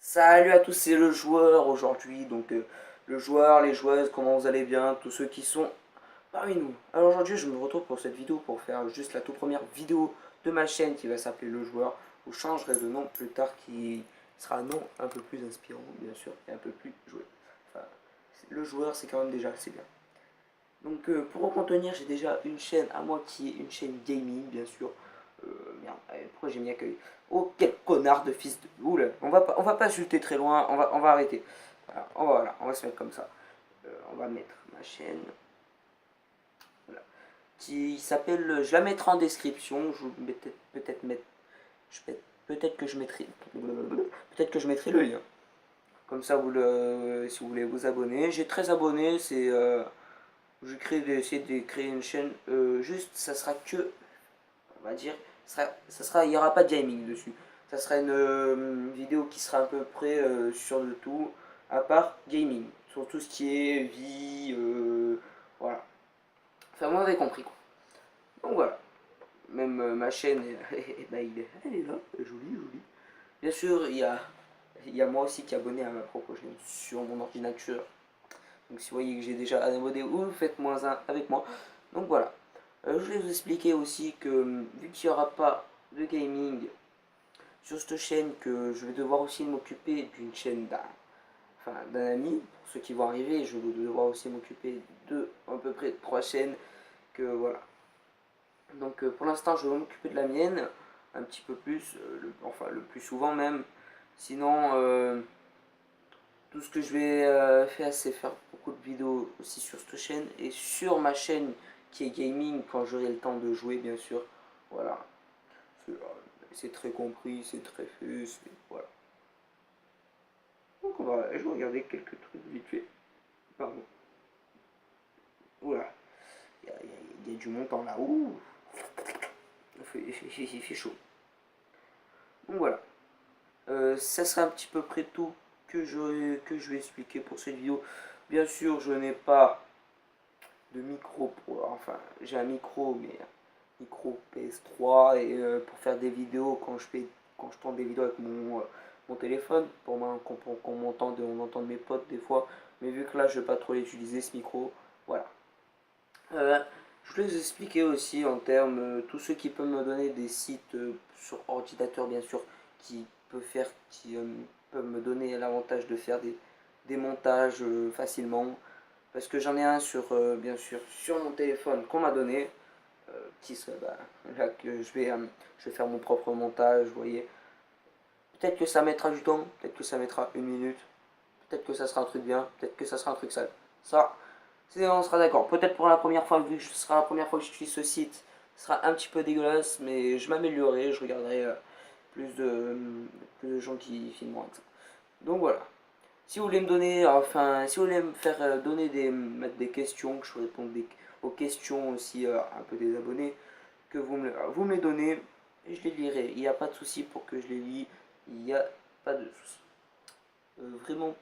Salut à tous, c'est le joueur aujourd'hui. Donc, le joueur, les joueuses, comment vous allez bien, tous ceux qui sont parmi nous. Alors aujourd'hui, je me retrouve pour cette vidéo pour faire juste la toute première vidéo de ma chaîne qui va s'appeler Le Joueur. Vous changerez de nom plus tard qui sera un nom un peu plus inspirant, bien sûr, et un peu plus joué. Enfin, le joueur, c'est quand même déjà assez bien. Donc, pour en contenir, j'ai déjà une chaîne à moi qui est une chaîne gaming, bien sûr. Merde, pourquoi j'ai mis accueil? Oh, quel connard de fils de... Oula, on va pas chuter très loin, on va arrêter. Voilà, on va se mettre comme ça. On va mettre ma chaîne. Voilà. Qui s'appelle... Je la mettrai en description. Je vais peut-être mettre... Peut-être que je mettrai... Peut-être que je mettrai le lien. Comme ça, si vous voulez vous abonner. J'ai 13 abonnés, c'est... essayer de créer une chaîne. Juste, ça sera que... On va dire... il n'y aura pas de gaming dessus. Ça sera une vidéo qui sera à peu près sur le tout, à part gaming, sur tout ce qui est vie, voilà. Enfin, moi, vous avez compris quoi. Donc voilà, même ma chaîne, bah, elle est là, jolie, jolie. Bien sûr, il y a moi aussi qui est abonné à ma propre chaîne sur mon ordinateur. Donc si vous voyez que j'ai déjà un abonné ou faites moins un avec moi. Donc voilà. Je vais vous expliquer aussi que vu qu'il n'y aura pas de gaming sur cette chaîne, que je vais devoir aussi m'occuper d'une chaîne d'un ami. Pour ceux qui vont arriver, je vais devoir aussi m'occuper de à peu près 3 chaînes. Que voilà. Donc pour l'instant, je vais m'occuper de la mienne un petit peu plus, enfin le plus souvent même. Sinon, tout ce que je vais faire, c'est faire beaucoup de vidéos aussi sur cette chaîne et sur ma chaîne qui est gaming quand j'aurai le temps de jouer, bien sûr. Voilà. C'est très compris, c'est très fait, voilà. Donc je vais regarder quelques trucs vite fait. Pardon. Oula, il y a du montant là-haut. Il fait chaud. Donc voilà. Ça sera un petit peu près tout que je vais expliquer pour cette vidéo. Bien sûr, je n'ai pas de micro enfin, j'ai un micro, mais un micro PS3 et pour faire des vidéos quand je tourne des vidéos avec mon téléphone qu'on m'entende, on entend mes potes des fois. Mais vu que là, je vais pas trop l'utiliser ce micro, voilà. Euh, je voulais vous expliquer aussi en termes, tous ceux qui peuvent me donner des sites sur ordinateur bien sûr, qui peuvent me donner l'avantage de faire des montages facilement. Parce que j'en ai un bien sûr, sur mon téléphone qu'on m'a donné, qui serait là que je vais faire mon propre montage, vous voyez. Peut-être que ça mettra du temps, peut-être que ça mettra 1 minute, peut-être que ça sera un truc bien, peut-être que ça sera un truc sale. Ça, on sera d'accord. Peut-être pour la première fois, vu que ce sera la première fois que j'utilise ce site, ce sera un petit peu dégueulasse, mais je m'améliorerai, je regarderai plus de gens qui filmeront avec ça. Donc voilà. Si vous voulez me donner, enfin, si vous voulez me faire mettre des questions, que je réponde aux questions aussi un peu des abonnés, que vous me les donnez, et je les lirai. Il n'y a pas de souci pour que je les lis, il n'y a pas de souci. Vraiment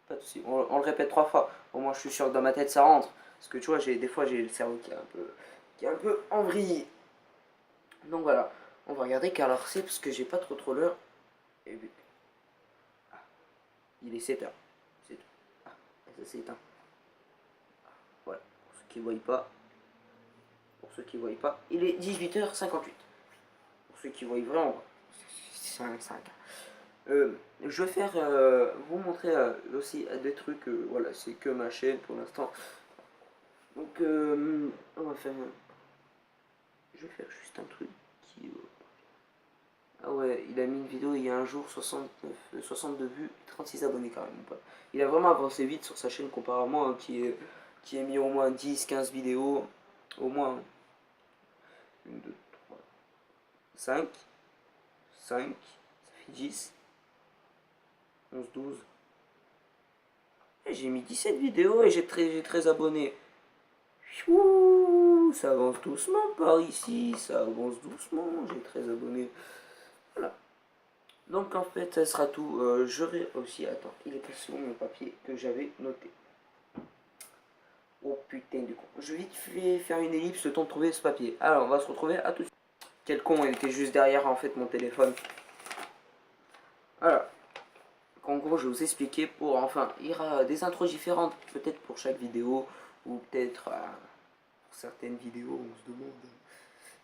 pas de souci. On le répète 3 fois. Au moins, je suis sûr que dans ma tête ça rentre. Parce que tu vois, des fois, j'ai le cerveau qui est un peu en vrille. Donc voilà. On va regarder car alors c'est parce que j'ai pas trop l'heure. Et ah, il est 7h. C'est tout. Ah, ça s'est éteint. Voilà. Pour ceux qui ne voient pas. Pour ceux qui voient pas. Il est 18h58. Pour ceux qui voient vraiment pas. C'est un 5. Je vais faire vous montrer aussi des trucs. Voilà, c'est que ma chaîne pour l'instant. Donc, on va faire. Je vais faire juste un truc qui. Ah ouais, il a mis une vidéo il y a un jour, 62 vues et 36 abonnés quand même. Il a vraiment avancé vite sur sa chaîne comparé à moi qui a mis au moins 10-15 vidéos. Au moins 1, 2, 3, 5, 5, ça fait 10, 11, 12. J'ai mis 17 vidéos et j'ai 13 abonnés. Ouh, ça avance doucement par ici, ça avance doucement, j'ai 13 abonnés. Voilà. Donc en fait, ça sera tout. J'aurai aussi, attends, il est passé sur mon papier que j'avais noté. Oh putain du con. Je vais vite fait faire une ellipse, le temps de trouver ce papier. Alors, on va se retrouver à tout de suite. Quel con, il était juste derrière en fait mon téléphone. Alors, gros, je vais vous expliquer pour, enfin, il y aura des intros différentes, peut-être pour chaque vidéo, ou peut-être pour certaines vidéos, on se demande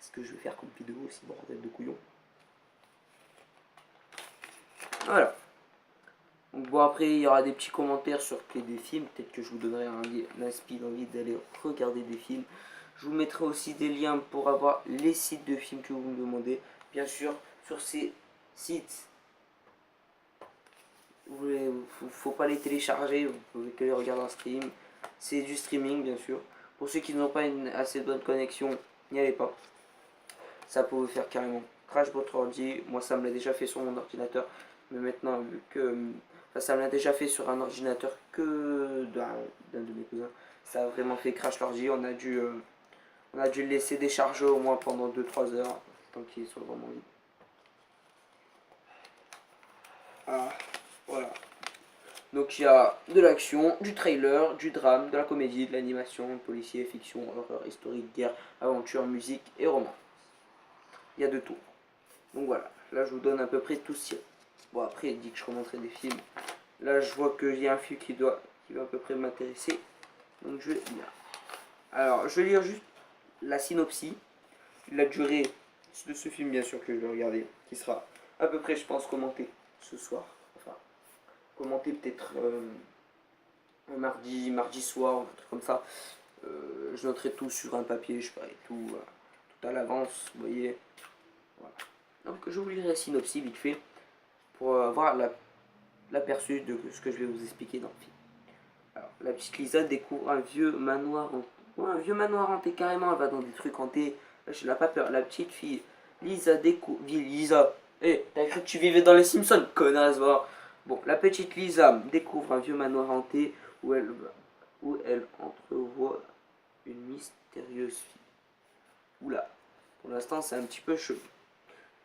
ce que je vais faire comme vidéo, aussi bordel de couillon. Voilà. Donc bon, après, il y aura des petits commentaires sur des films, peut-être que je vous donnerai un speed envie d'aller regarder des films. Je vous mettrai aussi des liens pour avoir les sites de films que vous me demandez. Bien sûr, sur ces sites, faut pas les télécharger, vous pouvez que les regarder en stream. C'est du streaming, bien sûr. Pour ceux qui n'ont pas une assez bonne connexion, n'y allez pas. Ça peut vous faire carrément crash votre ordi. Moi, ça me l'a déjà fait sur mon ordinateur. Mais maintenant, vu que ça me l'a déjà fait sur un ordinateur que d'un de mes cousins, ça a vraiment fait crash l'ordi. On a dû le laisser décharger au moins pendant 2-3 heures, tant qu'il soit vraiment vide. Ah, voilà. Donc il y a de l'action, du trailer, du drame, de la comédie, de l'animation, policier, fiction, horreur, historique, guerre, aventure, musique et roman. Il y a de tout. Donc voilà, là je vous donne à peu près tout ce. Bon, après il dit que je commenterai des films. Là je vois qu'il y a un film qui va à peu près m'intéresser. Donc je vais lire. Alors je vais lire juste la synopsis, la durée de ce film bien sûr que je vais regarder, qui sera à peu près je pense commenté ce soir. Enfin, commenté peut-être un mardi soir, un truc comme ça. Je noterai tout sur un papier, je ferai tout à l'avance, vous voyez. Voilà. Donc je vous lirai la synopsis vite fait pour avoir l'aperçu de ce que je vais vous expliquer dans le film. Alors, la petite Lisa découvre un vieux manoir hanté. Ouais, un vieux manoir hanté carrément, elle va dans des trucs hantés. Je n'ai pas peur. La petite fille Lisa découvre. Lisa, t'as cru que tu vivais dans les Simpsons, connasse, va. Bon, la petite Lisa découvre un vieux manoir hanté où elle entrevoit une mystérieuse fille. Oula, pour l'instant c'est un petit peu chelou.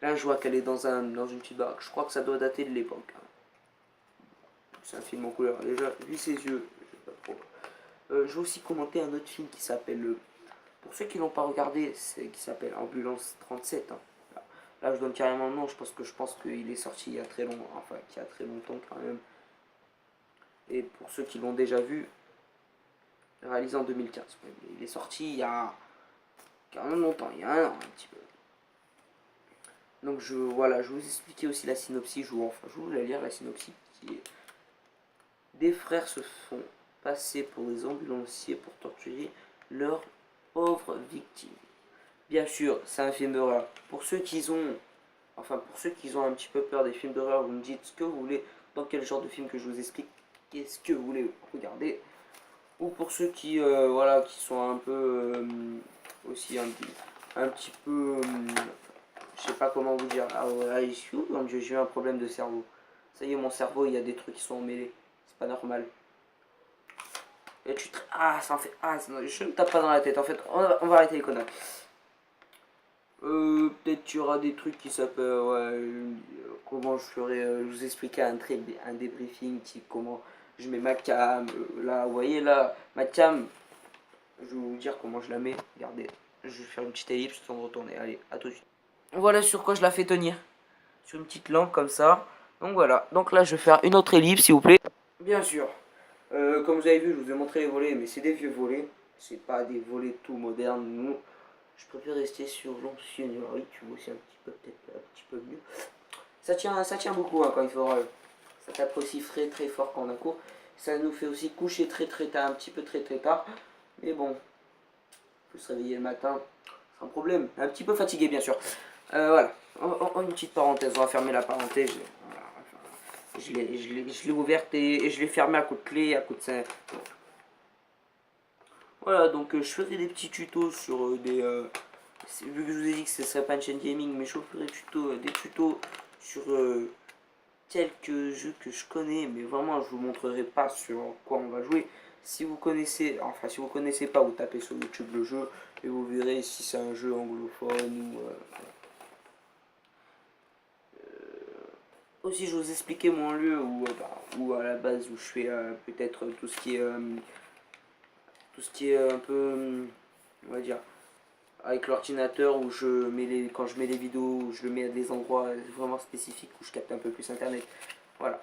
Là je vois qu'elle est dans une petite baraque. Je crois que ça doit dater de l'époque. C'est un film en couleur. Déjà, vu ses yeux, je sais pas trop. Je vais aussi commenter un autre film qui s'appelle, pour ceux qui l'ont pas regardé, qui s'appelle Ambulance 37. Hein. Là, je donne carrément le nom, je pense qu'il est sorti il y a très longtemps, enfin, il y a très longtemps quand même. Et pour ceux qui l'ont déjà vu, réalisé en 2015. Il est sorti il y a quand même longtemps, il y a un an un petit peu. Donc voilà, je vais vous expliquer aussi la synopsis, je vais vous la lire la synopsis qui est: des frères se font passer pour des ambulanciers pour torturer leurs pauvres victimes. Bien sûr, c'est un film d'horreur. Pour ceux qui ont un petit peu peur des films d'horreur, vous me dites ce que vous voulez, dans quel genre de film que je vous explique, qu'est-ce que vous voulez regarder. Ou pour ceux qui voilà, qui sont un peu aussi un petit peu je sais pas comment vous dire. Ah ouais, mon Dieu, j'ai eu un problème de cerveau. Ça y est, mon cerveau, il y a des trucs qui sont emmêlés. C'est pas normal. Et ça en fait. Je ne tape pas dans la tête. En fait, on va arrêter les conneries. Peut-être qu'il y aura des trucs qui s'appellent. Ouais, comment je ferai. Je vous expliquer un débriefing. Type comment je mets ma cam. Là, vous voyez, là, ma cam. Je vais vous dire comment je la mets. Regardez. Je vais faire une petite ellipse sans retourner. Allez, à tout de suite. Voilà sur quoi je la fais tenir. Sur une petite lampe comme ça. Donc voilà. Donc là, je vais faire une autre ellipse, s'il vous plaît. Bien sûr. Comme vous avez vu, je vous ai montré les volets, mais c'est des vieux volets. C'est pas des volets tout modernes. Nous, je préfère rester sur l'anciennerie. Tu vois aussi un petit peu, peut-être un petit peu mieux. Ça tient beaucoup hein, quand il faut. Ça tape aussi très fort quand on a court. Ça nous fait aussi coucher très tard, un petit peu très tard. Mais bon, faut se réveiller le matin, c'est un problème. Un petit peu fatigué, bien sûr. Voilà. Une petite parenthèse, on va fermer la parenthèse. Voilà. Je l'ai ouverte et je l'ai fermée à coup de clé, à coup de ça. Voilà, donc je ferai des petits tutos sur des. Vu que je vous ai dit que ce serait pas une chaîne gaming, mais je ferai des tutos sur quelques jeux que je connais, mais vraiment je vous montrerai pas sur quoi on va jouer. Si vous connaissez pas, vous tapez sur YouTube le jeu et vous verrez si c'est un jeu anglophone ou. Aussi, je vous expliquer mon lieu où à la base où je fais peut-être tout ce qui est un peu, on va dire, avec l'ordinateur où quand je mets les vidéos, je le mets à des endroits vraiment spécifiques où je capte un peu plus internet. Voilà.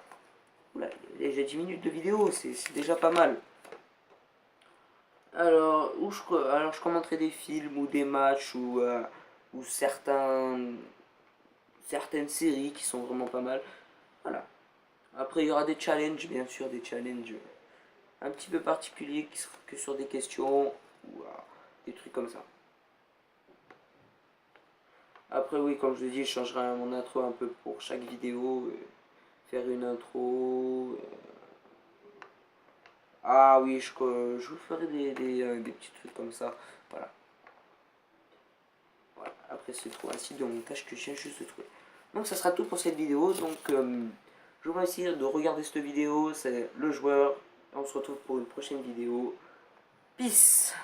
Oula, déjà 10 minutes de vidéo, c'est déjà pas mal. Alors, je commenterai des films ou des matchs ou certaines séries qui sont vraiment pas mal. Voilà. Après, il y aura des challenges, bien sûr, des challenges un petit peu particuliers qui seront que sur des questions ou des trucs comme ça. Après, oui, comme je l'ai dit, je changerai mon intro un peu pour chaque vidéo. Faire une intro. Ah oui, je vous ferai des petits trucs comme ça. Voilà. Voilà. Après, c'est trop un site de montage que je viens juste de trouver. Donc, ça sera tout pour cette vidéo. Donc, je vous remercie de regarder cette vidéo. C'est le joueur. On se retrouve pour une prochaine vidéo. Peace!